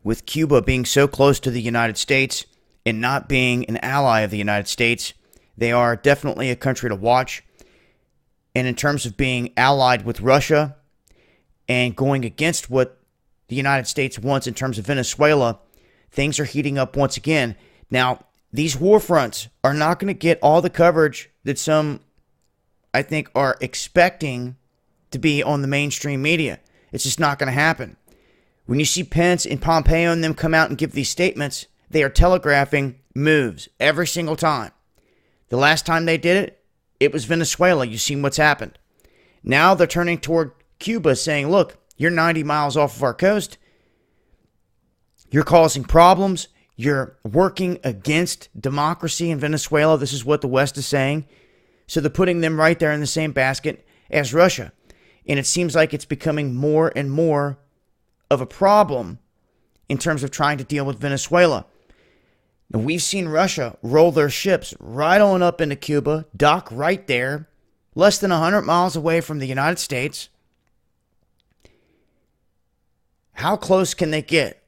with Cuba being so close to the United States and not being an ally of the United States, they are definitely a country to watch. And in terms of being allied with Russia and going against what the United States wants in terms of Venezuela, things are heating up once again. Now, these war fronts are not going to get all the coverage that some, I think, are expecting to be on the mainstream media. It's just not going to happen. When you see Pence and Pompeo and them come out and give these statements, they are telegraphing moves every single time. The last time they did it, it was Venezuela. You've seen what's happened. Now they're turning toward Cuba saying, look, you're 90 miles off of our coast. You're causing problems. You're working against democracy in Venezuela. This is what the West is saying. So they're putting them right there in the same basket as Russia. And it seems like it's becoming more and more of a problem in terms of trying to deal with Venezuela. Now, we've seen Russia roll their ships right on up into Cuba, dock right there, less than 100 miles away from the United States. How close can they get?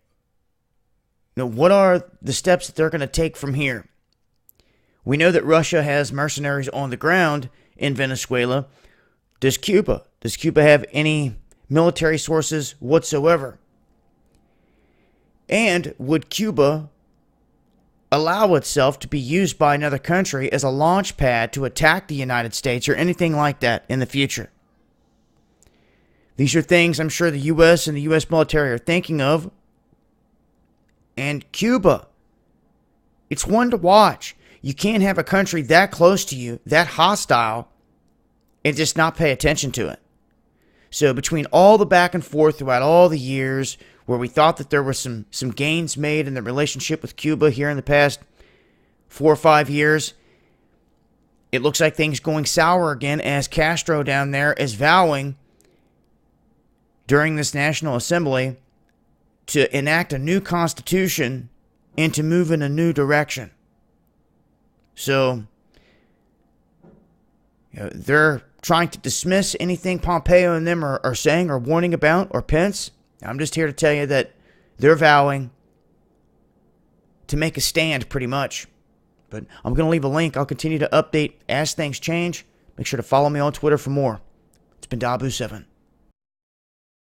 What are the steps that they're going to take from here? We know that Russia has mercenaries on the ground in Venezuela. Does Cuba have any military sources whatsoever? And would Cuba allow itself to be used by another country as a launch pad to attack the United States or anything like that in the future? These are things I'm sure the U.S. and the U.S. military are thinking of. And Cuba, it's one to watch. You can't have a country that close to you, that hostile, and just not pay attention to it. So between all the back and forth throughout all the years where we thought that there were some gains made in the relationship with Cuba here in the past 4 or 5 years, it looks like things going sour again as Castro down there is vowing during this National Assembly to enact a new constitution and to move in a new direction. So, they're trying to dismiss anything Pompeo and them are saying or warning about, or Pence. I'm just here to tell you that they're vowing to make a stand pretty much. But I'm going to leave a link. I'll continue to update as things change. Make sure to follow me on Twitter for more. It's been Dabu7.